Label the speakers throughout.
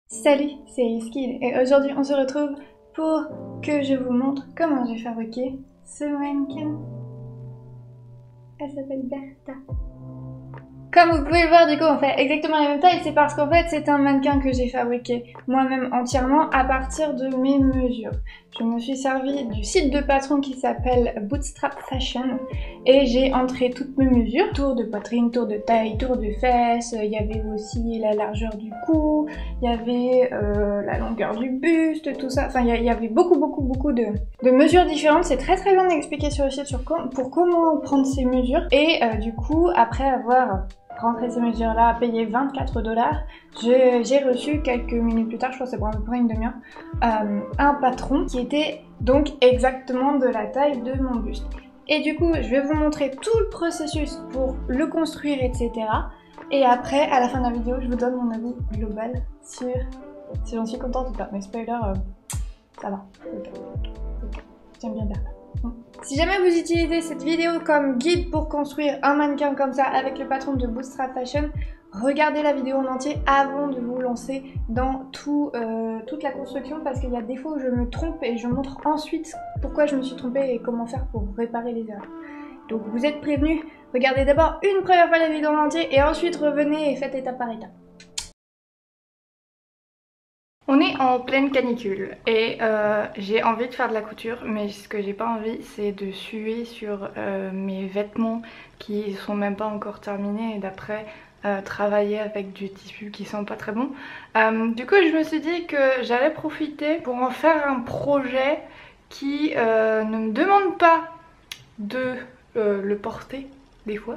Speaker 1: Salut, c'est Iskid et aujourd'hui on se retrouve pour que je vous montre comment j'ai fabriqué ce mannequin. Elle s'appelle Bertha. Comme vous pouvez le voir, du coup on fait exactement la même taille, c'est parce qu'en fait c'est un mannequin que j'ai fabriqué moi-même entièrement à partir de mes mesures. Je me suis servi du site de Patron qui s'appelle Bootstrap Fashion et j'ai entré toutes mes mesures, tour de poitrine, tour de taille, tour de fesses, il y avait aussi la largeur du cou, il y avait la longueur du buste, tout ça, enfin il y avait beaucoup de mesures différentes. C'est très bien expliqué sur le site pour comment prendre ces mesures et du coup après avoir rentrer ces mesures-là, payer 24 $, j'ai reçu quelques minutes plus tard, je crois que c'est pour à peu près une demi-heure, un patron qui était donc exactement de la taille de mon buste. Et du coup, je vais vous montrer tout le processus pour le construire, etc. Et après, à la fin de la vidéo, je vous donne mon avis global sur si j'en suis contente ou pas. Mais spoiler, ça va. Okay. J'aime bien Bertha. Si jamais vous utilisez cette vidéo comme guide pour construire un mannequin comme ça avec le patron de Bootstrap Fashion, regardez la vidéo en entier avant de vous lancer dans toute la construction parce qu'il y a des fois où je me trompe et je montre ensuite pourquoi je me suis trompée et comment faire pour réparer les erreurs. Donc vous êtes prévenus, regardez d'abord une première fois la vidéo en entier et ensuite revenez et faites étape par étape. On est en pleine canicule et j'ai envie de faire de la couture, mais ce que j'ai pas envie c'est de suer sur mes vêtements qui sont même pas encore terminés et d'après travailler avec du tissu qui sent pas très bon. Du coup je me suis dit que j'allais profiter pour en faire un projet qui ne me demande pas de le porter des fois.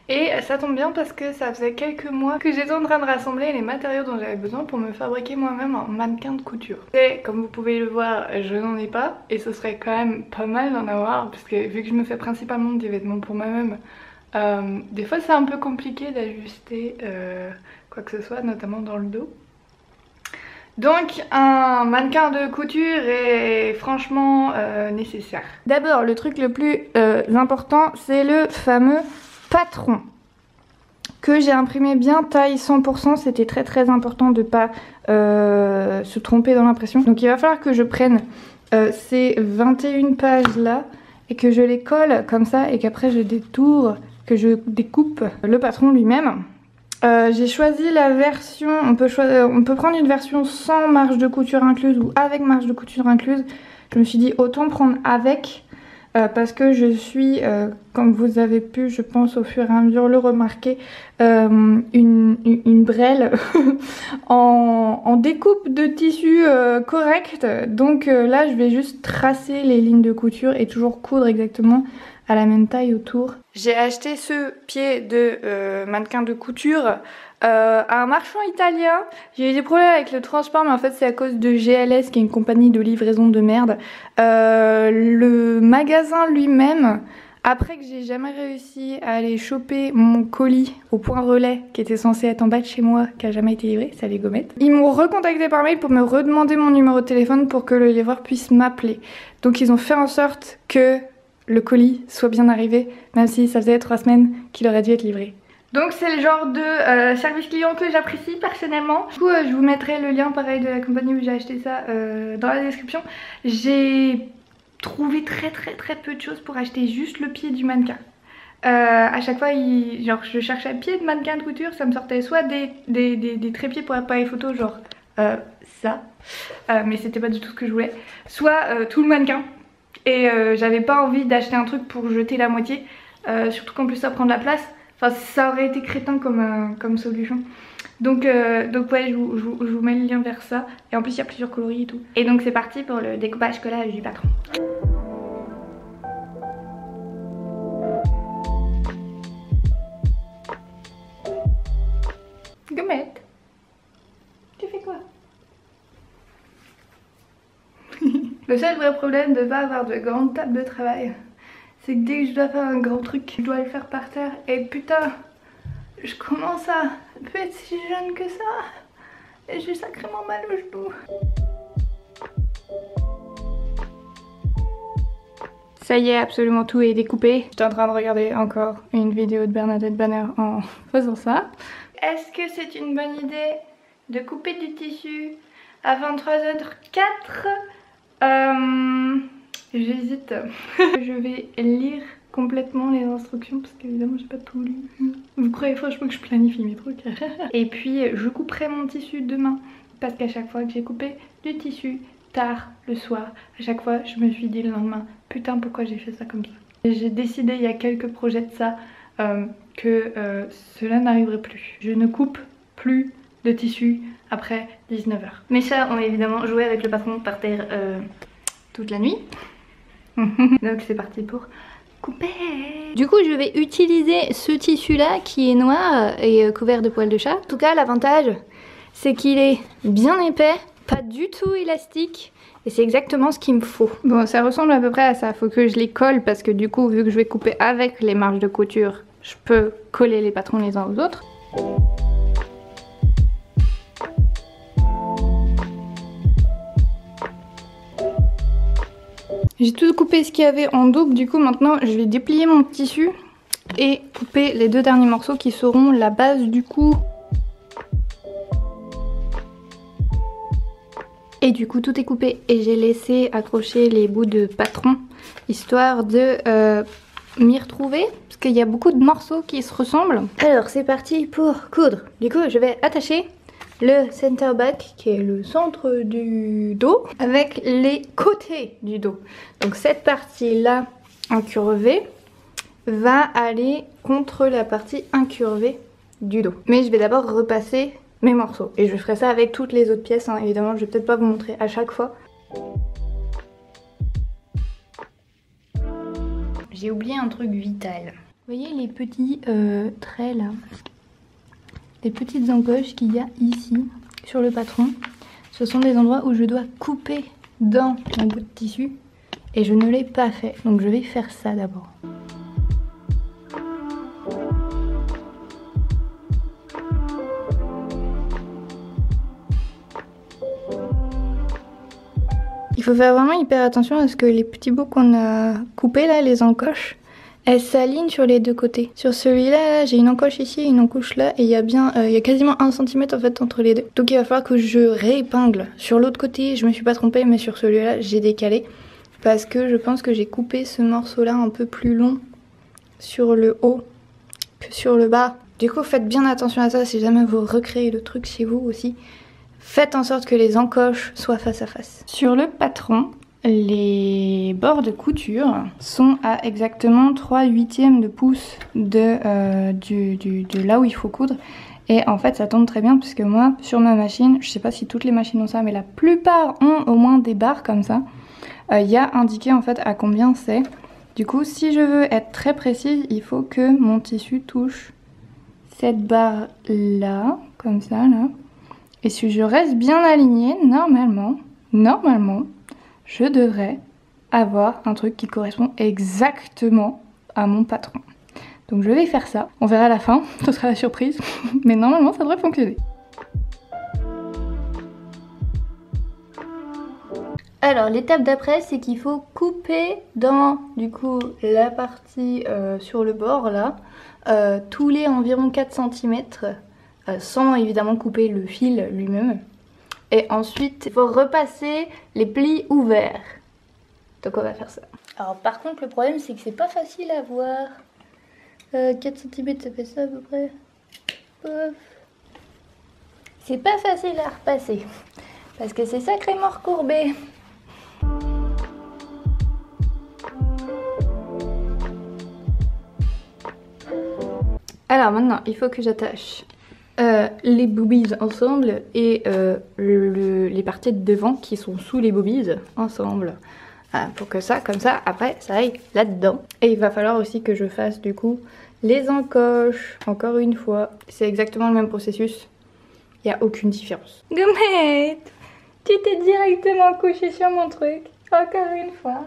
Speaker 1: Et ça tombe bien parce que ça faisait quelques mois que j'étais en train de rassembler les matériaux dont j'avais besoin pour me fabriquer moi-même un mannequin de couture. Et comme vous pouvez le voir, je n'en ai pas et ce serait quand même pas mal d'en avoir parce que vu que je me fais principalement des vêtements pour moi-même, des fois c'est un peu compliqué d'ajuster quoi que ce soit, notamment dans le dos. Donc un mannequin de couture est franchement nécessaire. D'abord le truc le plus important c'est le fameux patron que j'ai imprimé bien taille 100%, c'était très important de pas se tromper dans l'impression. Donc il va falloir que je prenne ces 21 pages là et que je les colle comme ça et qu'après je détourne, que je découpe le patron lui-même. J'ai choisi la version, on peut prendre une version sans marge de couture incluse ou avec marge de couture incluse. Je me suis dit autant prendre avec parce que je suis, comme vous avez pu je pense au fur et à mesure le remarquer, une brêle en découpe de tissu correct. Donc là je vais juste tracer les lignes de couture et toujours coudre exactement à la même taille autour. J'ai acheté ce pied de mannequin de couture à un marchand italien. J'ai eu des problèmes avec le transport mais en fait c'est à cause de GLS qui est une compagnie de livraison de merde. Le magasin lui-même, après que j'ai jamais réussi à aller choper mon colis au point relais qui était censé être en bas de chez moi, qui a jamais été livré, ça les gommettes, ils m'ont recontacté par mail pour me redemander mon numéro de téléphone pour que le livreur puisse m'appeler. Donc ils ont fait en sorte que le colis soit bien arrivé, même si ça faisait 3 semaines qu'il aurait dû être livré. Donc c'est le genre de service client que j'apprécie personnellement. Du coup je vous mettrai le lien pareil de la compagnie où j'ai acheté ça dans la description. J'ai trouvé très peu de choses pour acheter juste le pied du mannequin. À chaque fois genre je cherchais pied de mannequin de couture, ça me sortait soit des trépieds pour appareil photo genre ça, mais c'était pas du tout ce que je voulais, soit tout le mannequin. Et j'avais pas envie d'acheter un truc pour jeter la moitié, surtout qu'en plus ça prend de la place. Enfin ça aurait été crétin comme solution. Donc ouais je vous mets le lien vers ça. Et en plus il y a plusieurs coloris et tout. Et donc c'est parti pour le découpage collage du patron. Gommette, tu fais quoi? Le seul vrai problème de pas avoir de grande table de travail, c'est que dès que je dois faire un grand truc, je dois le faire par terre. Et putain, je commence à plus être si jeune que ça. Et j'ai sacrément mal au genou. Ça y est, absolument tout est découpé. J'étais en train de regarder encore une vidéo de Bernadette Banner en faisant ça. Est-ce que c'est une bonne idée de couper du tissu à 23h04. J'hésite. Je vais lire complètement les instructions parce qu'évidemment j'ai pas tout lu. Vous croyez franchement que je planifie mes trucs? Et puis je couperai mon tissu demain parce qu'à chaque fois que j'ai coupé du tissu tard le soir, à chaque fois je me suis dit le lendemain, putain pourquoi j'ai fait ça comme ça. J'ai décidé il y a quelques projets de ça que cela n'arriverait plus. Je ne coupe plus de tissu après 19h. Mes chats ont évidemment joué avec le patron par terre toute la nuit. Donc c'est parti pour couper.
Speaker 2: Du coup je vais utiliser ce tissu là qui est noir et couvert de poils de chat. En tout cas l'avantage c'est qu'il est bien épais, pas du tout élastique. Et c'est exactement ce qu'il me faut. Bon, ça ressemble à peu près à ça. Faut que je les colle parce que du coup, vu que je vais couper avec les marges de couture, je peux coller les patrons les uns aux autres. J'ai tout coupé ce qu'il y avait en double. Du coup, maintenant, je vais déplier mon tissu et couper les deux derniers morceaux qui seront la base du cou. Et du coup tout est coupé et j'ai laissé accrocher les bouts de patron histoire de m'y retrouver parce qu'il y a beaucoup de morceaux qui se ressemblent. Alors c'est parti pour coudre. Du coup je vais attacher le center back qui est le centre du dos avec les côtés du dos. Donc cette partie là incurvée va aller contre la partie incurvée du dos. Mais je vais d'abord repasser mes morceaux et je ferai ça avec toutes les autres pièces hein. Évidemment je vais peut-être pas vous montrer à chaque fois. J'ai oublié un truc vital. Vous voyez les petits traits là, les petites encoches qu'il y a ici sur le patron, ce sont des endroits où je dois couper dans mon bout de tissu et je ne l'ai pas fait, donc je vais faire ça d'abord. Il faut faire vraiment hyper attention à ce que les petits bouts qu'on a coupés là, les encoches, elles s'alignent sur les deux côtés. Sur celui-là, j'ai une encoche ici et une encoche là et il y a quasiment 1 cm en fait entre les deux. Donc il va falloir que je réépingle. Sur l'autre côté, je me suis pas trompée mais sur celui-là, j'ai décalé parce que je pense que j'ai coupé ce morceau-là un peu plus long sur le haut que sur le bas. Du coup, faites bien attention à ça si jamais vous recréez le truc chez vous aussi. Faites en sorte que les encoches soient face à face. Sur le patron, les bords de couture sont à exactement 3/8 de pouce de là où il faut coudre. Et en fait ça tombe très bien puisque moi sur ma machine, je sais pas si toutes les machines ont ça mais la plupart ont au moins des barres comme ça. Il y a indiqué en fait à combien c'est. Du coup si je veux être très précise, il faut que mon tissu touche cette barre là, comme ça là. Et si je reste bien alignée, normalement, je devrais avoir un truc qui correspond exactement à mon patron. Donc je vais faire ça, on verra à la fin, ce sera la surprise, mais normalement ça devrait fonctionner. Alors l'étape d'après c'est qu'il faut couper dans du coup la partie sur le bord là, tous les environ 4 cm. Sans évidemment couper le fil lui-même. Et ensuite, il faut repasser les plis ouverts. Donc on va faire ça. Alors par contre, le problème c'est que c'est pas facile à voir. 4 cm ça fait ça à peu près. C'est pas facile à repasser. Parce que c'est sacrément recourbé. Alors maintenant, il faut que j'attache les boobies ensemble et les parties de devant qui sont sous les boobies ensemble pour que ça, comme ça, après ça aille là-dedans. Et il va falloir aussi que je fasse du coup les encoches, encore une fois. C'est exactement le même processus, il n'y a aucune différence. Gommette, tu t'es directement couché sur mon truc, encore une fois.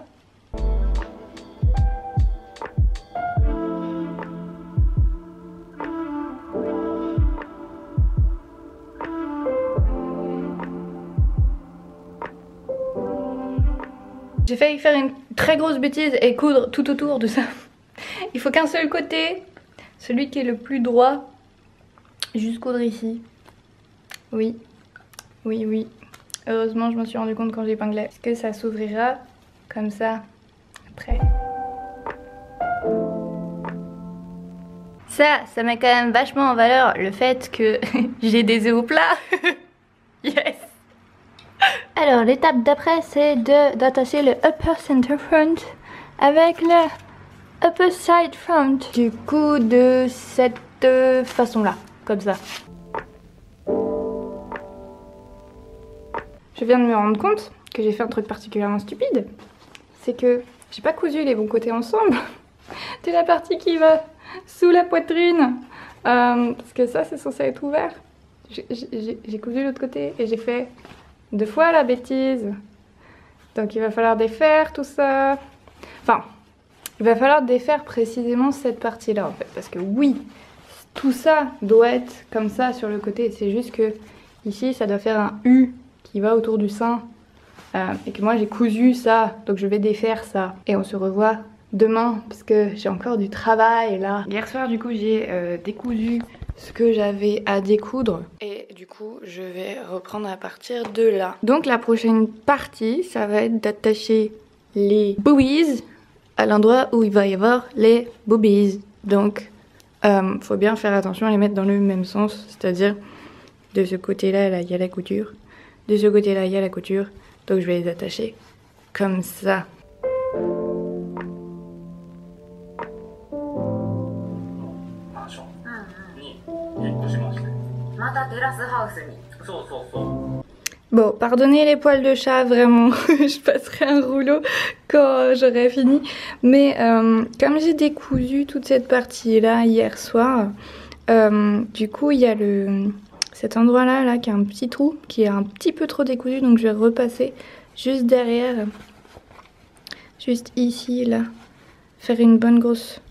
Speaker 2: J'ai failli faire une très grosse bêtise et coudre tout autour de ça. Il faut qu'un seul côté, celui qui est le plus droit, juste coudre ici. Oui, Oui, oui. Heureusement, je m'en suis rendu compte quand j'épinglais. Est-ce que ça s'ouvrira comme ça après? Ça met quand même vachement en valeur le fait que j'ai des œufs au plat. Yes! Alors, l'étape d'après, c'est d'attacher le upper center front avec le upper side front. Du coup, de cette façon-là, comme ça. Je viens de me rendre compte que j'ai fait un truc particulièrement stupide. C'est que j'ai pas cousu les bons côtés ensemble. C'est la partie qui va sous la poitrine. Parce que ça, c'est censé être ouvert. J'ai cousu l'autre côté et j'ai fait 2 fois la bêtise. Donc il va falloir défaire tout ça. Enfin, il va falloir défaire précisément cette partie-là en fait. Parce que oui, tout ça doit être comme ça sur le côté. C'est juste que ici, ça doit faire un U qui va autour du sein. Et que moi, j'ai cousu ça. Donc je vais défaire ça. Et on se revoit demain parce que j'ai encore du travail là. Hier soir, du coup, j'ai décousu ce que j'avais à découdre et du coup je vais reprendre à partir de là. Donc la prochaine partie ça va être d'attacher les boobies à l'endroit où il va y avoir les boobies. Donc faut bien faire attention à les mettre dans le même sens, c'est-à-dire de ce côté là il y a la couture, de ce côté là il y a la couture, donc je vais les attacher comme ça. Bon, pardonnez les poils de chat, vraiment, je passerai un rouleau quand j'aurai fini. Mais comme j'ai décousu toute cette partie-là hier soir, du coup il y a cet endroit-là là, qui a un petit trou, qui est un petit peu trop décousu, donc je vais repasser juste derrière, juste ici, là, faire une bonne grosse,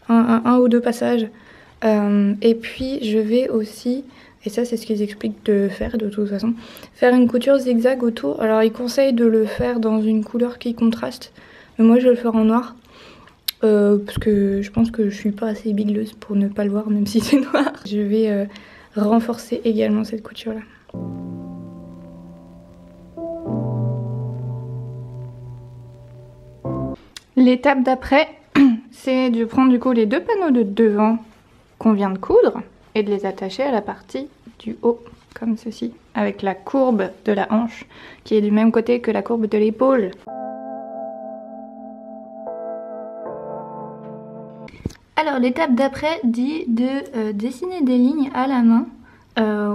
Speaker 2: un ou 2 passages. Et puis je vais aussi, et ça c'est ce qu'ils expliquent de faire de toute façon, faire une couture zigzag autour. Alors ils conseillent de le faire dans une couleur qui contraste, mais moi je vais le faire en noir parce que je pense que je suis pas assez bigleuse pour ne pas le voir même si c'est noir. Je vais renforcer également cette couture là. L'étape d'après c'est de prendre du coup les 2 panneaux de devant qu'on vient de coudre et de les attacher à la partie du haut comme ceci avec la courbe de la hanche qui est du même côté que la courbe de l'épaule. Alors l'étape d'après dit de dessiner des lignes à la main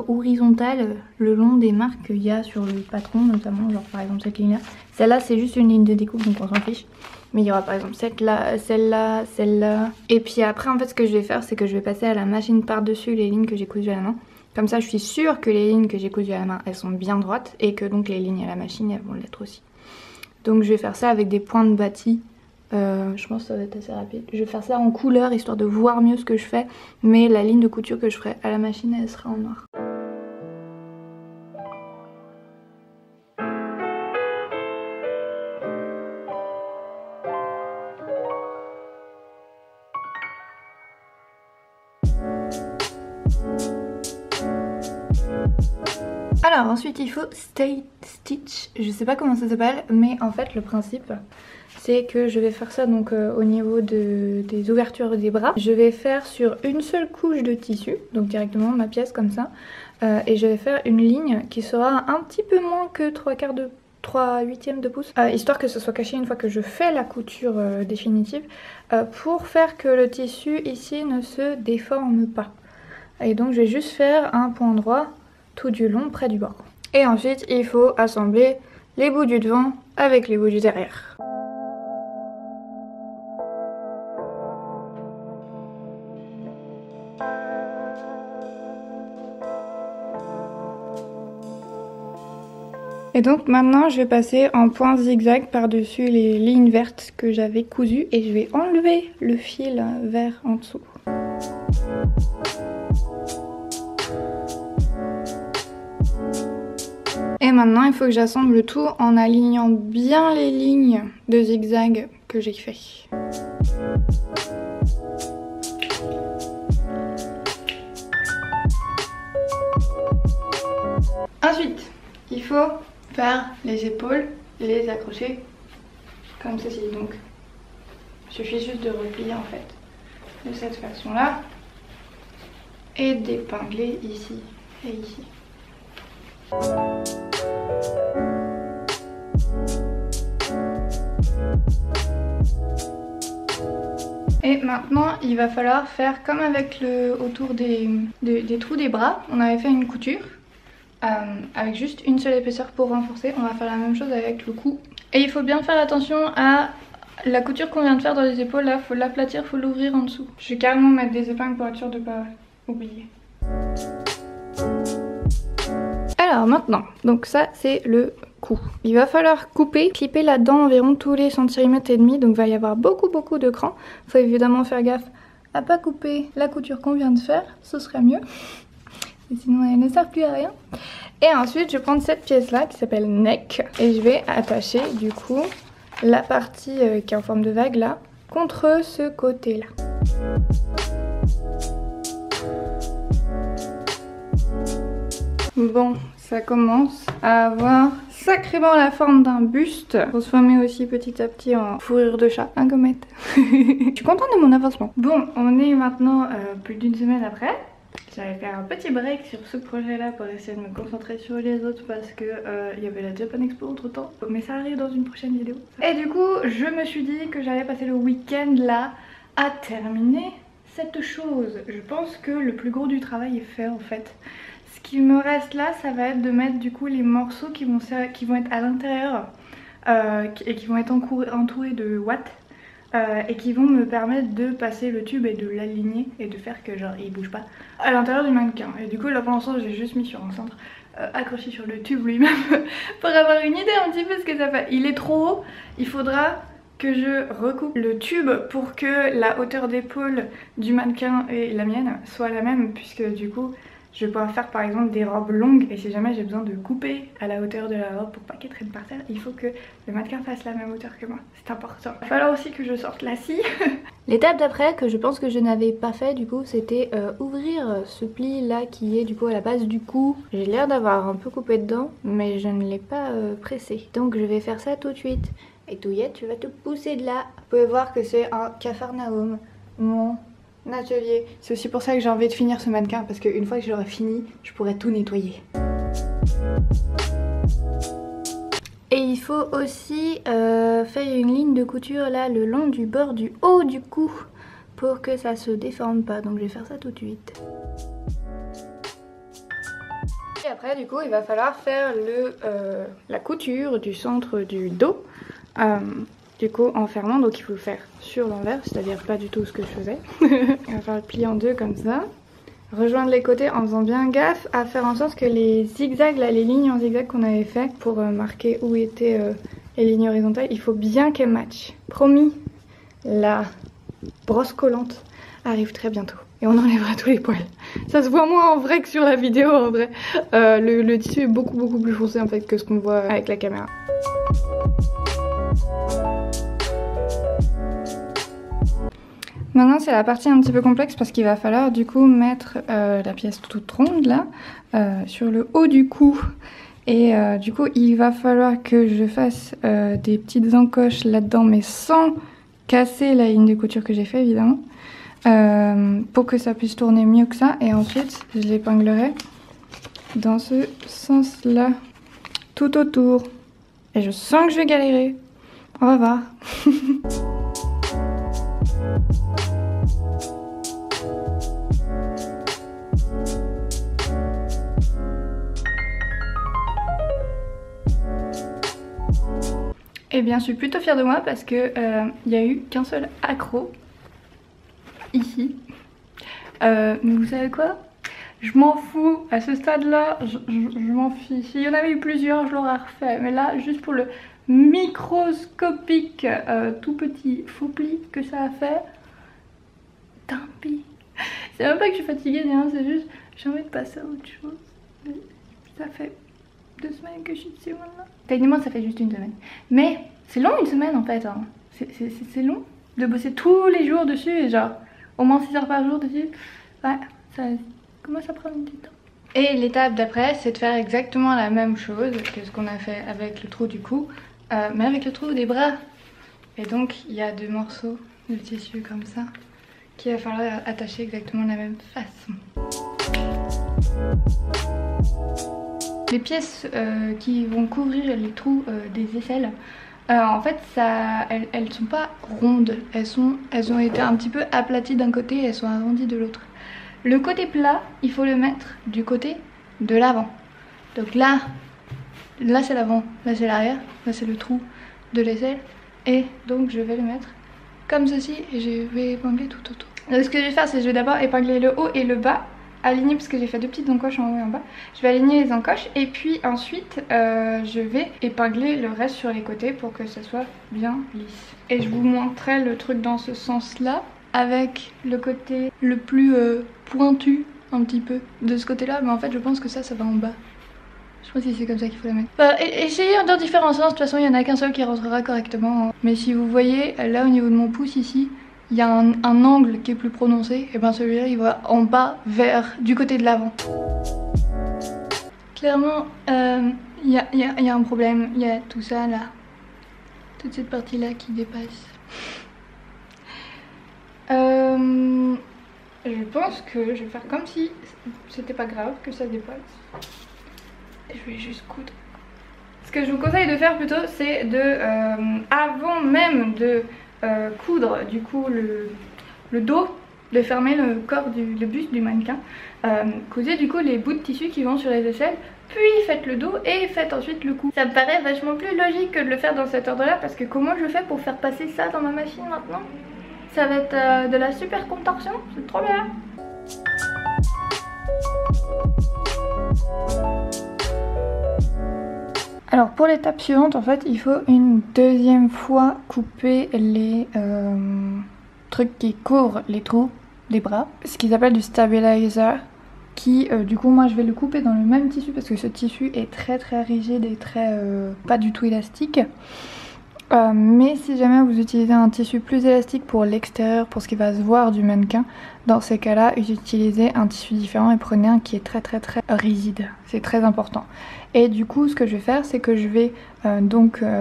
Speaker 2: horizontales le long des marques qu'il y a sur le patron notamment, genre par exemple cette ligne là. Celle-là c'est juste une ligne de découpe donc on s'en fiche. Mais il y aura par exemple celle-là, celle-là, celle-là. Et puis après en fait ce que je vais faire c'est que je vais passer à la machine par-dessus les lignes que j'ai cousues à la main. Comme ça je suis sûre que les lignes que j'ai cousues à la main elles sont bien droites et que donc les lignes à la machine elles vont l'être aussi. Donc je vais faire ça avec des pointes bâties. Je pense que ça va être assez rapide. Je vais faire ça en couleur histoire de voir mieux ce que je fais. Mais la ligne de couture que je ferai à la machine elle sera en noir. Alors ensuite il faut state stitch, je sais pas comment ça s'appelle, mais en fait le principe c'est que je vais faire ça donc au niveau des ouvertures des bras. Je vais faire sur une seule couche de tissu, donc directement ma pièce comme ça, et je vais faire une ligne qui sera un petit peu moins que 3/8 de pouce, histoire que ce soit caché une fois que je fais la couture définitive, pour faire que le tissu ici ne se déforme pas. Et donc je vais juste faire un point droit tout du long près du bord. Et ensuite il faut assembler les bouts du devant avec les bouts du derrière. Et donc maintenant je vais passer en point zigzag par-dessus les lignes vertes que j'avais cousues et je vais enlever le fil vert en dessous. Et maintenant il faut que j'assemble le tout en alignant bien les lignes de zigzag que j'ai fait. Ensuite,
Speaker 1: il faut faire les épaules et les accrocher comme ceci. Donc il suffit juste de replier en fait de cette façon là et d'épingler ici et ici. Et maintenant il va falloir faire comme avec le autour des trous des bras. On avait fait une couture avec juste une seule épaisseur pour renforcer. On va faire la même chose avec le cou. Et il faut bien faire attention à la couture qu'on vient de faire dans les épaules. Là faut l'aplatir, faut l'ouvrir en dessous. Je vais carrément mettre des épingles pour être sûre de ne pas oublier. Alors maintenant, donc ça c'est le cou. Il va falloir couper, clipper là-dedans environ tous les centimètres et demi, donc il va y avoir beaucoup de crans. Il faut évidemment faire gaffe à pas couper la couture qu'on vient de faire, ce serait mieux. Et sinon elle ne sert plus à rien. Et ensuite je vais prendre cette pièce là qui s'appelle neck et je vais attacher du coup la partie qui est en forme de vague là contre ce côté là. Bon, ça commence à avoir sacrément la forme d'un buste, transformé aussi petit à petit en fourrure de chat, un gommette. Je suis contente de mon avancement. Bon, on est maintenant plus d'une semaine après. J'allais faire un petit break sur ce projet là pour essayer de me concentrer sur les autres parce que il y avait la Japan Expo entre temps, mais ça arrive dans une prochaine vidéo. Et du coup je me suis dit que j'allais passer le week-end là à terminer cette chose. Je pense que le plus gros du travail est fait en fait. Ce qui me reste là, ça va être de mettre du coup les morceaux qui vont être à l'intérieur et qui vont être entourés de watts et qui vont me permettre de passer le tube et de l'aligner et de faire que genre il bouge pas à l'intérieur du mannequin. Et du coup là pour l'instant j'ai juste mis sur un centre accroché sur le tube lui-même pour avoir une idée un petit peu ce que ça fait. Il est trop haut, il faudra que je recoupe le tube pour que la hauteur d'épaule du mannequin et la mienne soit la même, puisque du coup je vais pouvoir faire par exemple des robes longues et si jamais j'ai besoin de couper à la hauteur de la robe pour pas qu'elle traîne par terre, il faut que le mannequin fasse la même hauteur que moi, c'est important. Il va falloir aussi que je sorte la scie.
Speaker 2: L'étape d'après que je pense que je n'avais pas fait du coup c'était ouvrir ce pli là qui est du coup à la base du cou. J'ai l'air d'avoir un peu coupé dedans mais je ne l'ai pas pressé. Donc je vais faire ça tout de suite. Et Touillette, tu vas te pousser de là. Vous pouvez voir que c'est un Capharnaüm, mon atelier. C'est aussi pour ça que j'ai envie de finir ce mannequin parce qu'une fois que j'aurai fini, je pourrai tout nettoyer. Et il faut aussi faire une ligne de couture là le long du bord du haut du cou pour que ça se déforme pas. Donc je vais faire ça tout de suite. Et après du coup il va falloir faire la couture du centre du dos. Du coup en fermant, donc il faut le faire sur l'envers, c'est-à-dire pas du tout ce que je faisais. On va faire le pli en deux comme ça. Rejoindre les côtés en faisant bien gaffe à faire en sorte que les zigzags, là, les lignes en zigzag qu'on avait fait pour marquer où étaient les lignes horizontales, il faut bien qu'elles matchent. Promis, la brosse collante arrive très bientôt et on enlèvera tous les poils. Ça se voit moins en vrai que sur la vidéo en vrai. Le tissu est beaucoup plus foncé en fait que ce qu'on voit avec la caméra. Maintenant c'est la partie un petit peu complexe parce qu'il va falloir du coup mettre la pièce toute ronde là sur le haut du cou. Et du coup il va falloir que je fasse des petites encoches là-dedans mais sans casser la ligne de couture que j'ai fait évidemment. Pour que ça puisse tourner mieux que ça. Et ensuite je l'épinglerai dans ce sens là tout autour. Et je sens que je vais galérer. On va voir. Eh bien je suis plutôt fière de moi parce que il n'y a eu qu'un seul accroc ici. Mais vous savez quoi? Je m'en fous, à ce stade là, je m'en fiche. S'il y en avait eu plusieurs, je l'aurais refait. Mais là, juste pour le microscopique tout petit faux pli que ça a fait, tant pis. C'est même pas que je suis fatiguée, c'est juste j'ai envie de passer à autre chose. Mais ça fait 2 semaines que je suis dessus maintenant. Techniquement ça fait juste 1 semaine. Mais c'est long 1 semaine en fait. Hein. C'est long de bosser tous les jours dessus et genre au moins 6 heures par jour dessus. Ouais, ça commence à prendre du temps. Et l'étape d'après, c'est de faire exactement la même chose que ce qu'on a fait avec le trou du cou, mais avec le trou des bras. Et donc il y a 2 morceaux de tissu comme ça qu'il va falloir attacher exactement de la même façon. Les pièces qui vont couvrir les trous des aisselles, en fait elles sont pas rondes, elles ont été un petit peu aplaties d'un côté et elles sont arrondies de l'autre. Le côté plat, il faut le mettre du côté de l'avant. Donc là c'est l'avant, là c'est l'arrière, là c'est le trou de l'aisselle. Et donc je vais le mettre comme ceci et je vais épingler tout autour. Donc ce que je vais faire, c'est que je vais d'abord épingler le haut et le bas, aligner parce que j'ai fait 2 petites encoches en haut et en bas. Je vais aligner les encoches et puis ensuite je vais épingler le reste sur les côtés pour que ça soit bien lisse. Et je vous montrerai le truc dans ce sens là avec le côté le plus pointu un petit peu de ce côté là, mais en fait je pense que ça va en bas. Je pense que c'est comme ça qu'il faut la mettre. Essayez dans différents sens, de toute façon il n'y en a qu'un seul qui rentrera correctement. Mais si vous voyez là au niveau de mon pouce ici, il y a un angle qui est plus prononcé, et bien celui-là il va en bas vers du côté de l'avant. Clairement il y a un problème, il y a tout ça là, toute cette partie là qui dépasse. Je pense que je vais faire comme si c'était pas grave que ça dépasse. Je vais juste coudre. Ce que je vous conseille de faire plutôt, c'est de, avant même de coudre du coup le dos, de fermer le corps, le buste du mannequin, cousez du coup les bouts de tissu qui vont sur les aisselles, puis faites le dos et faites ensuite le cou. Ça me paraît vachement plus logique que de le faire dans cet ordre là, parce que comment je fais pour faire passer ça dans ma machine maintenant? Ça va être de la super contorsion, c'est trop bien. Alors pour l'étape suivante, en fait, il faut une deuxième fois couper les trucs qui couvrent les trous des bras, ce qu'ils appellent du stabilizer, qui du coup moi je vais le couper dans le même tissu parce que ce tissu est très rigide et très pas du tout élastique. Mais si jamais vous utilisez un tissu plus élastique pour l'extérieur, pour ce qui va se voir du mannequin, dans ces cas-là, utilisez un tissu différent et prenez un qui est très rigide. C'est très important. Et du coup, ce que je vais faire, c'est que je vais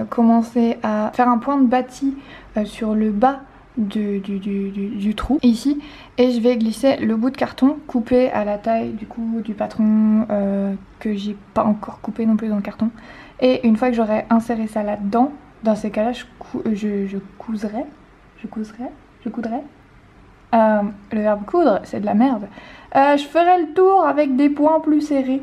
Speaker 2: commencer à faire un point de bâti sur le bas du trou ici, et je vais glisser le bout de carton coupé à la taille du coup du patron que j'ai pas encore coupé non plus dans le carton. Et une fois que j'aurai inséré ça là-dedans, dans ces cas-là, je coudrais. Le verbe coudre, c'est de la merde. Je ferai le tour avec des points plus serrés.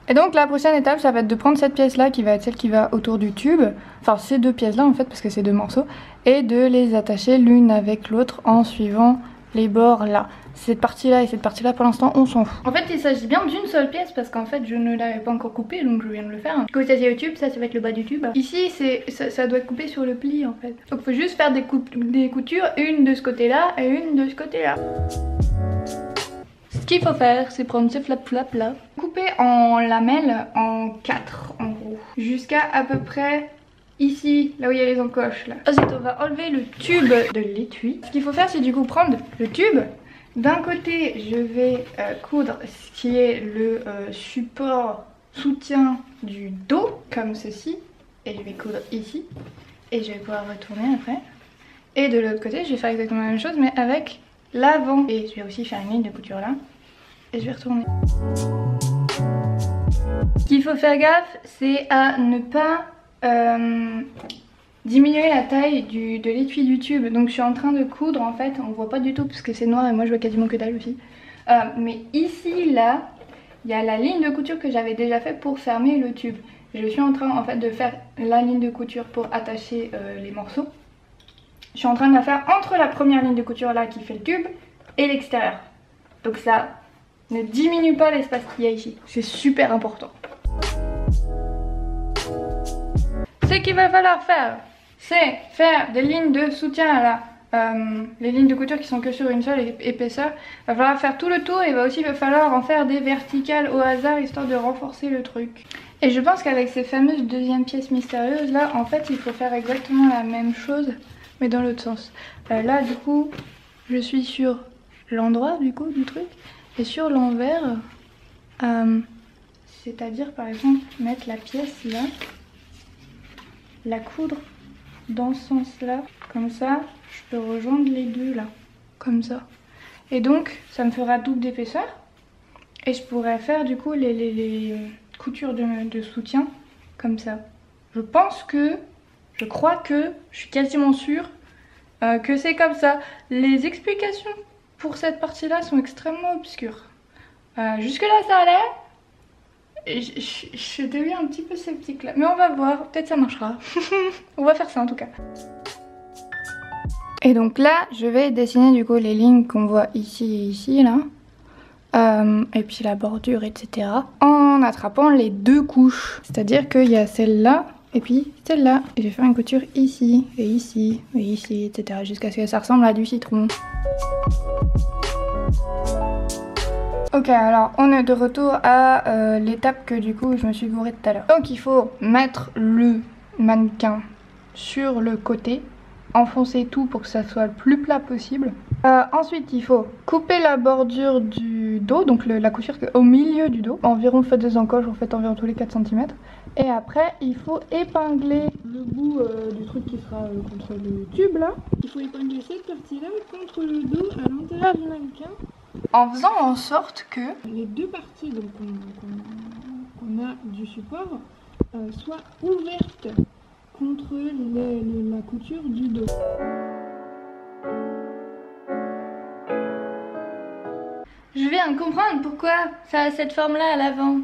Speaker 2: Et donc la prochaine étape, ça va être de prendre cette pièce là qui va être celle qui va autour du tube, enfin ces 2 pièces là en fait parce que c'est 2 morceaux, et de les attacher l'une avec l'autre en suivant les bords là. Cette partie là et cette partie là pour l'instant on s'en fout. En fait il s'agit bien d'une seule pièce parce qu'en fait je ne l'avais pas encore coupée, donc je viens de le faire. Du coup ça c'est le tube, ça va être le bas du tube. Ici ça doit être coupé sur le pli en fait. Donc il faut juste faire des coutures, une de ce côté là et une de ce côté là. Ce qu'il faut faire, c'est prendre ce flap là, couper en lamelles en 4 en gros, jusqu'à à peu près ici, là où il y a les encoches là. Ensuite on va enlever le tube de l'étui. Ce qu'il faut faire, c'est du coup prendre le tube. D'un côté je vais coudre ce qui est le support soutien du dos, comme ceci. Et je vais coudre ici. Et je vais pouvoir retourner après. Et de l'autre côté je vais faire exactement la même chose mais avec l'avant. Et je vais aussi faire une ligne de couture là. Et je vais retourner. Ce qu'il faut faire gaffe, c'est à ne pas diminuer la taille de l'étui du tube. Donc je suis en train de coudre en fait, on voit pas du tout parce que c'est noir et moi je vois quasiment que dalle aussi. Mais ici là, il y a la ligne de couture que j'avais déjà fait pour fermer le tube. Je suis en train en fait de faire la ligne de couture pour attacher les morceaux. Je suis en train de la faire entre la première ligne de couture là qui fait le tube et l'extérieur. Donc ça ne diminue pas l'espace qu'il y a ici. C'est super important. Ce qu'il va falloir faire, c'est faire des lignes de soutien là. Les lignes de couture qui sont que sur une seule épaisseur. Il va falloir faire tout le tour et il va aussi falloir en faire des verticales au hasard histoire de renforcer le truc. Et je pense qu'avec ces fameuses deuxième pièces mystérieuses là, en fait il faut faire exactement la même chose mais dans l'autre sens. Là du coup je suis sur l'endroit du coup du truc et sur l'envers, c'est-à-dire par exemple mettre la pièce là, la coudre dans ce sens là, comme ça je peux rejoindre les deux là, comme ça. Et donc ça me fera double d'épaisseur et je pourrais faire du coup les coutures de soutien comme ça. Je crois que, je suis quasiment sûre que c'est comme ça. Les explications pour cette partie là sont extrêmement obscures. Jusque là ça allait. Je deviens un petit peu sceptique là, mais on va voir, peut-être ça marchera. On va faire ça en tout cas. Et donc là je vais dessiner du coup les lignes qu'on voit ici et ici là. Et puis la bordure, etc. En attrapant les deux couches. C'est-à-dire qu'il y a celle-là et puis celle-là. Et je vais faire une couture ici, et ici, et ici, etc. Jusqu'à ce que ça ressemble à du citron. Ok, alors on est de retour à l'étape que du coup je me suis gourée tout à l'heure. Donc il faut mettre le mannequin sur le côté. Enfoncer tout pour que ça soit le plus plat possible. Ensuite il faut couper la bordure du dos, donc la couture au milieu du dos. Environ faites des encoches, en fait environ tous les 4 cm. Et après il faut épingler le bout du truc qui sera contre le tube là. Il faut épingler cette partie là contre le dos à l'intérieur du mannequin. En faisant en sorte que les deux parties qu'on a du support soient ouvertes contre la couture du dos. Je viens de comprendre pourquoi ça a cette forme là à l'avant.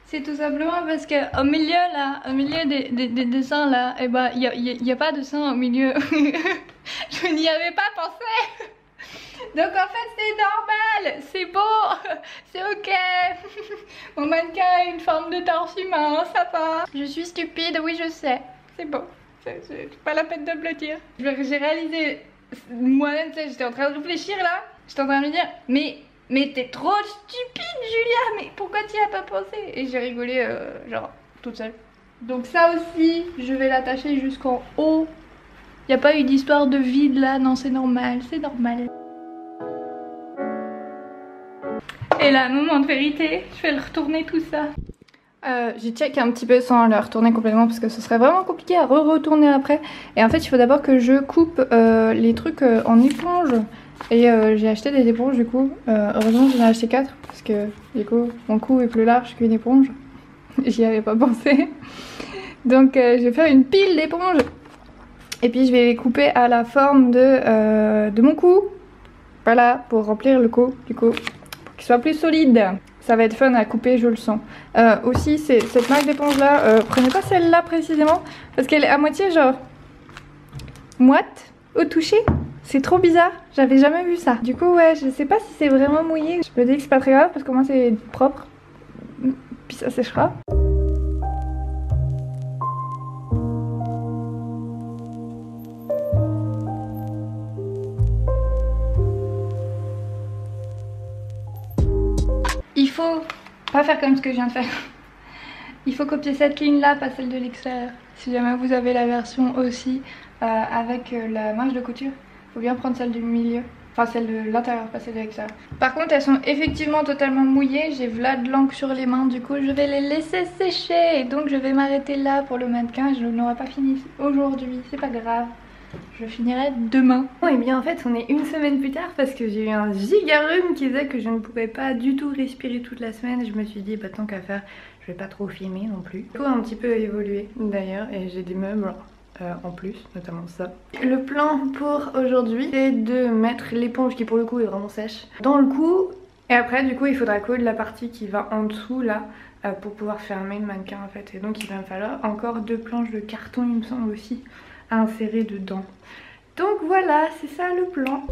Speaker 2: C'est tout simplement parce que au milieu là, au milieu des seins là, et ben il y a pas de sein au milieu. Je n'y avais pas pensé. Donc en fait c'est normal, c'est beau, c'est ok. Mon mannequin a une forme de torse humain, ça va. Je suis stupide, oui je sais, c'est beau. C'est pas la peine de me le dire. J'ai réalisé moi-même, j'étais en train de réfléchir là. J'étais en train de me dire, mais t'es trop stupide Julia, mais pourquoi t'y as pas pensé? Et j'ai rigolé genre toute seule. Donc ça aussi, je vais l'attacher jusqu'en haut. Y a pas eu d'histoire de vide là, non c'est normal, c'est normal. Et là, moment de vérité, je vais le retourner tout ça. J'ai checké un petit peu sans le retourner complètement parce que ce serait vraiment compliqué à retourner après. Et en fait il faut d'abord que je coupe les trucs en éponge. Et j'ai acheté des éponges du coup. Heureusement j'en ai acheté 4 parce que du coup mon cou est plus large qu'une éponge. J'y avais pas pensé. Donc je vais faire une pile d'éponges. Et puis je vais les couper à la forme de mon cou. Voilà, pour remplir le cou du coup. Pour qu'il soit plus solide. Ça va être fun à couper, je le sens. Aussi, cette marque d'éponge là, prenez pas celle-là précisément, parce qu'elle est à moitié genre moite au toucher. C'est trop bizarre, j'avais jamais vu ça. Du coup, ouais, je sais pas si c'est vraiment mouillé. Je me dis que c'est pas très grave, parce que moi c'est propre. Puis ça séchera. Il faut pas faire comme ce que je viens de faire. Il faut copier cette ligne là, pas celle de l'extérieur. Si jamais vous avez la version aussi avec la manche de couture, il faut bien prendre celle du milieu. Enfin celle de l'intérieur, pas celle de l'extérieur. Par contre elles sont effectivement totalement mouillées. J'ai v'là de l'encre sur les mains. Du coup je vais les laisser sécher. Et donc je vais m'arrêter là pour le mannequin. Je n'aurai pas fini aujourd'hui, c'est pas grave. Je finirai demain. Bon et bien en fait on est une semaine plus tard parce que j'ai eu un giga rhume qui disait que je ne pouvais pas du tout respirer toute la semaine. Je me suis dit bah tant qu'à faire je vais pas trop filmer non plus. Tout a un petit peu évolué d'ailleurs et j'ai des meubles en plus, notamment ça. Le plan pour aujourd'hui c'est de mettre l'éponge qui pour le coup est vraiment sèche dans le cou. Et après du coup il faudra coudre la partie qui va en dessous là pour pouvoir fermer le mannequin en fait. Et donc il va me falloir encore 2 planches de carton il me semble aussi à insérer dedans. Donc voilà, c'est ça le plan.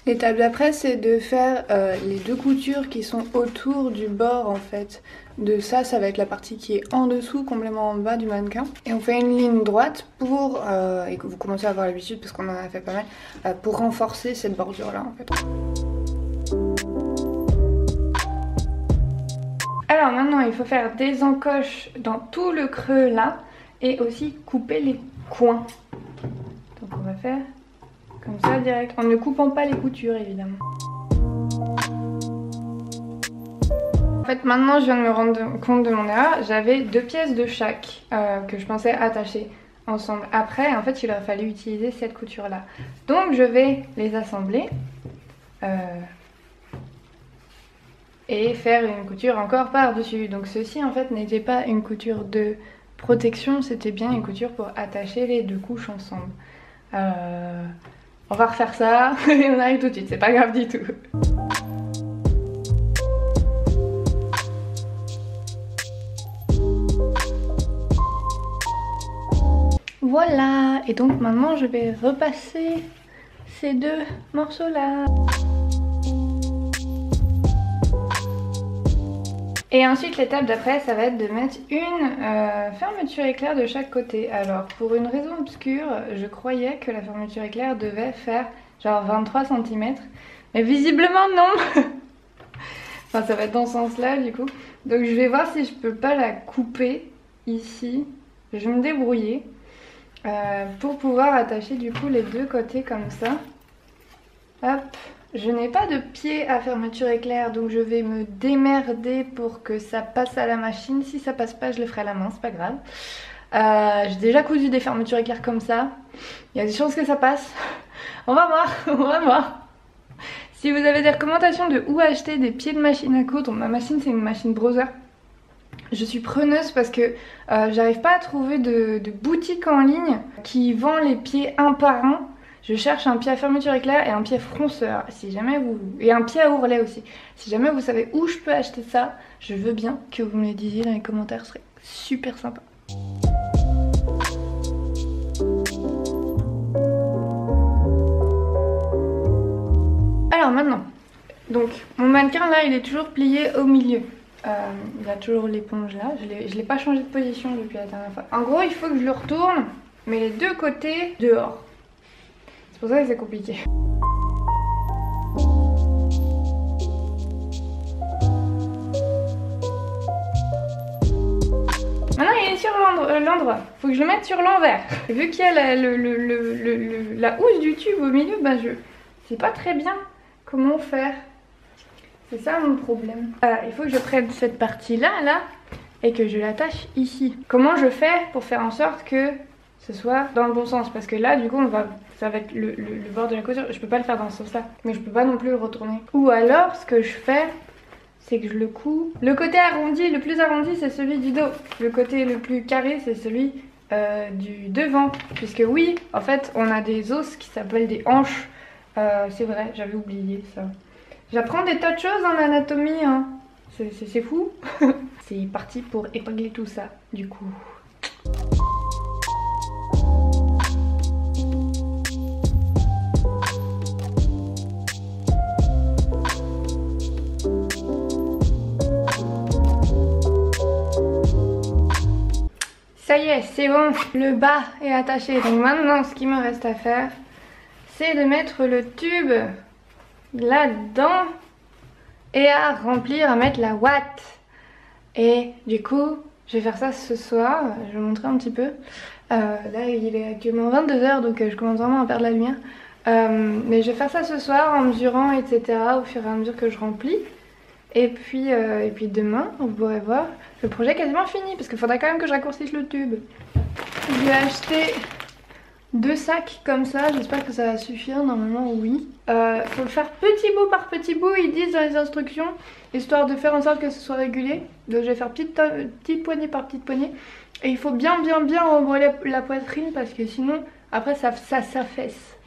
Speaker 2: L'étape d'après, c'est de faire les 2 coutures qui sont autour du bord en fait. De ça, ça va être la partie qui est en dessous, complètement en bas du mannequin. Et on fait une ligne droite pour, et que vous commencez à avoir l'habitude parce qu'on en a fait pas mal, pour renforcer cette bordure là en fait.
Speaker 1: Alors maintenant, il faut faire des encoches dans tout le creux là et aussi couper les coins. Donc on va faire comme ça direct, en ne coupant pas les coutures évidemment. En fait maintenant je viens de me rendre compte de mon erreur, j'avais 2 pièces de chaque que je pensais attacher ensemble. Après en fait il aurait fallu utiliser cette couture là. Donc je vais les assembler et faire une couture encore par dessus. Donc ceci en fait n'était pas une couture de protection, c'était bien une couture pour attacher les 2 couches ensemble. On va refaire ça et on arrive tout de suite, c'est pas grave du tout. Voilà, et donc maintenant je vais repasser ces 2 morceaux là. Et ensuite l'étape d'après ça va être de mettre une fermeture éclair de chaque côté. Alors pour une raison obscure, je croyais que la fermeture éclair devait faire genre 23 cm. Mais visiblement non. Enfin ça va être dans ce sens là du coup. Donc je vais voir si je peux pas la couper ici. Je vais me débrouiller pour pouvoir attacher du coup les 2 côtés comme ça. Hop. Je n'ai pas de pied à fermeture éclair donc je vais me démerder pour que ça passe à la machine. Si ça passe pas je le ferai à la main, c'est pas grave. J'ai déjà cousu des fermetures éclair comme ça. Il y a des chances que ça passe. On va voir, on va voir. Si vous avez des recommandations de où acheter des pieds de machine à coudre, ma machine c'est une machine Brother. Je suis preneuse parce que j'arrive pas à trouver de boutique en ligne qui vend les pieds un par un. Je cherche un pied à fermeture éclair et un pied fronceur, si jamais vous... et un pied à ourlet aussi. Si jamais vous savez où je peux acheter ça, je veux bien que vous me le disiez dans les commentaires, ce serait super sympa. Alors maintenant, donc mon mannequin là il est toujours plié au milieu. Il a toujours l'éponge là, je l'ai pas changé de position depuis la dernière fois. En gros il faut que je le retourne, mais les 2 côtés dehors. C'est pour ça que c'est compliqué. Maintenant il est sur l'endroit, faut que je le mette sur l'envers. Vu qu'il y a la housse du tube au milieu, bah je sais pas très bien comment faire. C'est ça mon problème. Il faut que je prenne cette partie là et que je l'attache ici. Comment je fais pour faire en sorte que ce soit dans le bon sens? Parce que là du coup ça va être le bord de la couture, je peux pas le faire dans ce sens là, mais je peux pas non plus le retourner. Ou alors ce que je fais c'est que je le couds. Le côté arrondi, le plus arrondi c'est celui du dos. Le côté le plus carré c'est celui du devant. Puisque oui en fait on a des os qui s'appellent des hanches. C'est vrai, j'avais oublié ça. J'apprends des tas de choses en anatomie hein. C'est fou. C'est parti pour épingler tout ça du coup. Ça y est, c'est bon, le bas est attaché. Donc maintenant, ce qu'il me reste à faire, c'est de mettre le tube là-dedans et à remplir, à mettre la ouate. Et du coup, je vais faire ça ce soir, je vais vous montrer un petit peu. Là, il est actuellement 22 h, donc je commence vraiment à perdre la lumière. Mais je vais faire ça ce soir en mesurant, etc. au fur et à mesure que je remplis. Et puis demain, vous pourrez voir, le projet est quasiment fini parce qu'il faudra quand même que je raccourcisse le tube. Je vais acheter 2 sacs comme ça, j'espère que ça va suffire, normalement oui. Faut le faire petit bout par petit bout, ils disent dans les instructions, histoire de faire en sorte que ce soit régulier. Donc je vais faire petite poignée par petite poignée. Et il faut bien rembourrer la poitrine parce que sinon, après ça s'affaisse.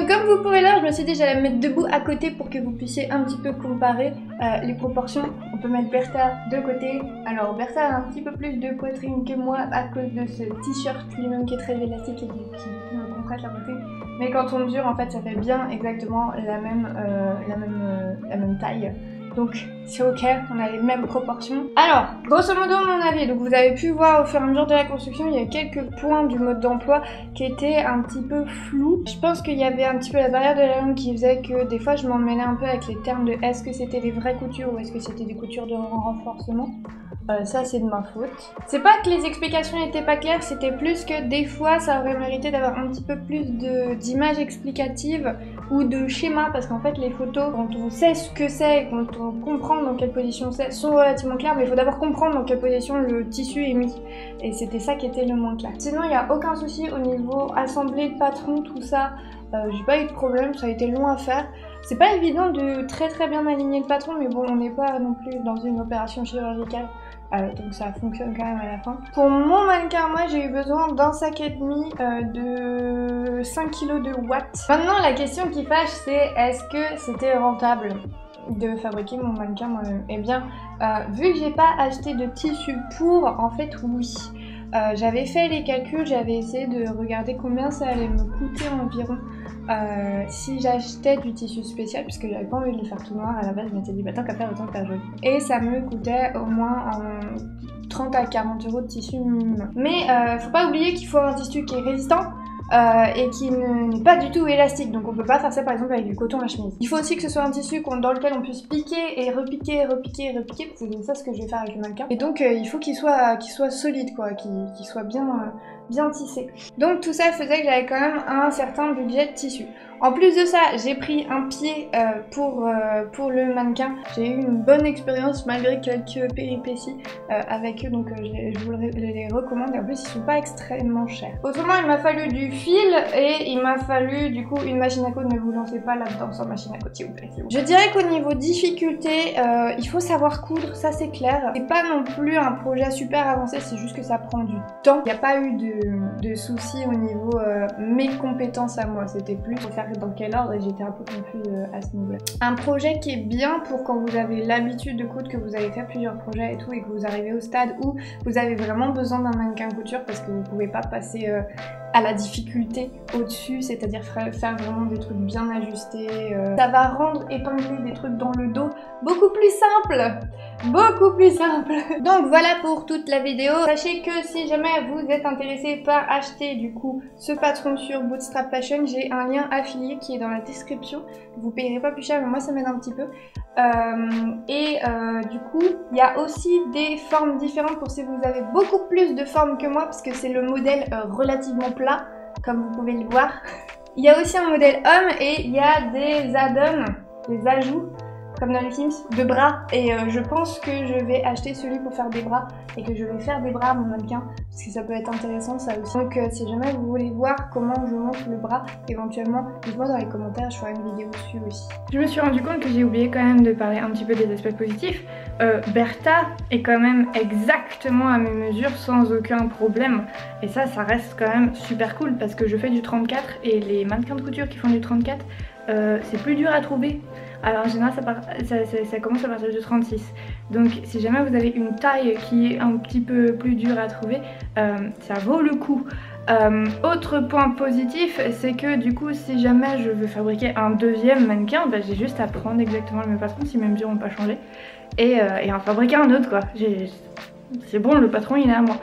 Speaker 2: comme vous pouvez là, je me suis dit j'allais me mettre debout à côté pour que vous puissiez un petit peu comparer les proportions. On peut mettre Bertha de côté. Alors Bertha a un petit peu plus de poitrine que moi à cause de ce t-shirt lui-même qui est très élastique et qui me compresse la poitrine. Mais quand on mesure, en fait, ça fait bien exactement la même taille. Donc c'est ok, on a les mêmes proportions. Alors, grosso modo mon avis, donc vous avez pu voir au fur et à mesure de la construction, il y a quelques points du mode d'emploi qui étaient un petit peu flous. Je pense qu'il y avait un petit peu la barrière de la langue qui faisait que des fois je m'en mêlais un peu avec les termes de est-ce que c'était des vraies coutures ou est-ce que c'était des coutures de renforcement. Ça c'est de ma faute. C'est pas que les explications n'étaient pas claires, c'était plus que des fois ça aurait mérité d'avoir un petit peu plus d'images explicatives ou de schémas, parce qu'en fait les photos, quand on sait ce que c'est et quand on comprend dans quelle position c'est, sont relativement claires, mais il faut d'abord comprendre dans quelle position le tissu est mis. Et c'était ça qui était le moins clair. Sinon il n'y a aucun souci au niveau assemblée de patron, tout ça, j'ai pas eu de problème, ça a été long à faire. C'est pas évident de très bien aligner le patron, mais bon on n'est pas non plus dans une opération chirurgicale. Donc ça fonctionne quand même à la fin. Pour mon mannequin, moi j'ai eu besoin d'un sac et demi de 5 kg de watts. Maintenant la question qui fâche c'est est-ce que c'était rentable de fabriquer mon mannequin moi-même? Eh bien vu que j'ai pas acheté de tissu pour, en fait oui. J'avais fait les calculs, j'avais essayé de regarder combien ça allait me coûter environ si j'achetais du tissu spécial, puisque j'avais pas envie de le faire tout noir à la base, je m'étais dit bah tant qu'à faire autant faire joli. Et ça me coûtait au moins 30 à 40 € de tissu minimum. Mais faut pas oublier qu'il faut avoir un tissu qui est résistant et qui n'est pas du tout élastique, donc on peut pas faire ça par exemple avec du coton à chemise. Il faut aussi que ce soit un tissu dans lequel on puisse piquer et repiquer, parce que c'est ça ce que je vais faire avec le mannequin. Et donc il faut qu'il soit solide quoi, qu'il soit bien tissé. Donc tout ça faisait que j'avais quand même un certain budget de tissu. En plus de ça, j'ai pris un pied pour le mannequin. J'ai eu une bonne expérience malgré quelques péripéties avec eux, donc je vous les recommande. Et en plus, ils sont pas extrêmement chers. Autrement, il m'a fallu du fil et il m'a fallu du coup une machine à coudre. Ne vous lancez pas là-dedans sans machine à coudre, s'il vous plaît. Je dirais qu'au niveau difficulté, il faut savoir coudre, ça c'est clair. C'est pas non plus un projet super avancé, c'est juste que ça prend du temps. Il n'y a pas eu de soucis au niveau mes compétences à moi. C'était plus pour faire dans quel ordre et j'étais un peu confuse à ce niveau-là. Un projet qui est bien pour quand vous avez l'habitude de coudre, que vous avez fait plusieurs projets et tout et que vous arrivez au stade où vous avez vraiment besoin d'un mannequin couture parce que vous pouvez pas passer à la difficulté au-dessus, c'est-à-dire faire vraiment des trucs bien ajustés. Ça va rendre épingler des trucs dans le dos beaucoup plus simple. Beaucoup plus simple. Donc voilà pour toute la vidéo. Sachez que si jamais vous êtes intéressé par acheter du coup ce patron sur Bootstrap Fashion, j'ai un lien affilié qui est dans la description. Vous payerez pas plus cher mais moi ça m'aide un petit peu. Du coup il y a aussi des formes différentes pour si vous avez beaucoup plus de formes que moi parce que c'est le modèle relativement plat comme vous pouvez le voir. Il y a aussi un modèle homme et il y a des add-ons, des ajouts comme dans les Sims, de bras et je pense que je vais acheter celui pour faire des bras et que je vais faire des bras à mon mannequin parce que ça peut être intéressant ça aussi. Donc si jamais vous voulez voir comment je monte le bras éventuellement, dites-moi dans les commentaires, je ferai une vidéo dessus aussi.
Speaker 1: Je me suis rendu compte que j'ai oublié quand même de parler un petit peu des aspects positifs. Bertha est quand même exactement à mes mesures sans aucun problème et ça reste quand même super cool parce que je fais du 34 et les mannequins de couture qui font du 34 c'est plus dur à trouver. Alors en général ça commence à partir de 36. Donc si jamais vous avez une taille qui est un petit peu plus dure à trouver, ça vaut le coup. Autre point positif, c'est que du coup si jamais je veux fabriquer un deuxième mannequin, bah, j'ai juste à prendre exactement le même patron si mes mesures n'ont pas changé et en fabriquer un autre quoi. C'est bon, le patron il est à moi.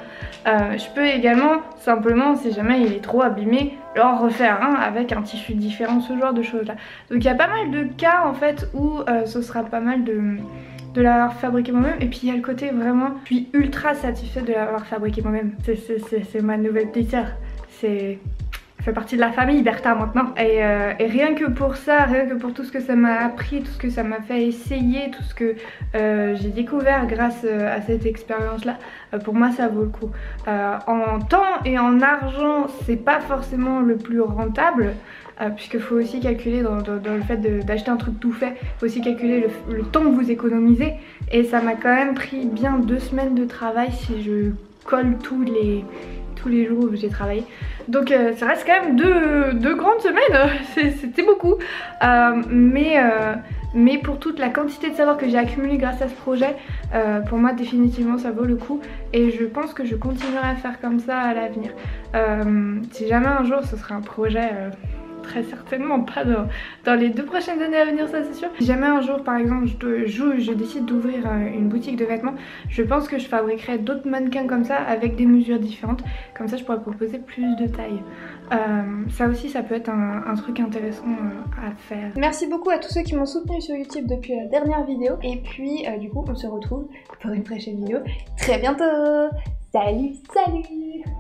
Speaker 1: Je peux également simplement, si jamais il est trop abîmé, leur refaire un avec un tissu différent, ce genre de choses là. Donc il y a pas mal de cas en fait où ce sera pas mal de l'avoir fabriqué moi-même. Et puis il y a le côté vraiment, je suis ultra satisfaite de l'avoir fabriqué moi-même. C'est ma nouvelle petite sœur. Ça fait partie de la famille Bertha maintenant et rien que pour ça, rien que pour tout ce que ça m'a appris, tout ce que ça m'a fait essayer, tout ce que j'ai découvert grâce à cette expérience là, pour moi ça vaut le coup. En temps et en argent c'est pas forcément le plus rentable puisqu'il faut aussi calculer dans le fait d'acheter un truc tout fait, il faut aussi calculer le temps que vous économisez et ça m'a quand même pris bien 2 semaines de travail si je colle tous tous les jours où j'ai travaillé. Donc ça reste quand même deux grandes semaines, c'était beaucoup. Mais pour toute la quantité de savoir que j'ai accumulé grâce à ce projet, pour moi définitivement ça vaut le coup. Et je pense que je continuerai à faire comme ça à l'avenir. Si jamais un jour ce sera un projet... très certainement pas dans les 2 prochaines années à venir, ça c'est sûr. Si jamais un jour par exemple je décide d'ouvrir une boutique de vêtements, je pense que je fabriquerai d'autres mannequins comme ça avec des mesures différentes, comme ça je pourrais proposer plus de taille. Ça aussi ça peut être un truc intéressant à faire. Merci beaucoup à tous ceux qui m'ont soutenu sur YouTube depuis la dernière vidéo, et puis du coup on se retrouve pour une prochaine vidéo très bientôt. Salut, salut!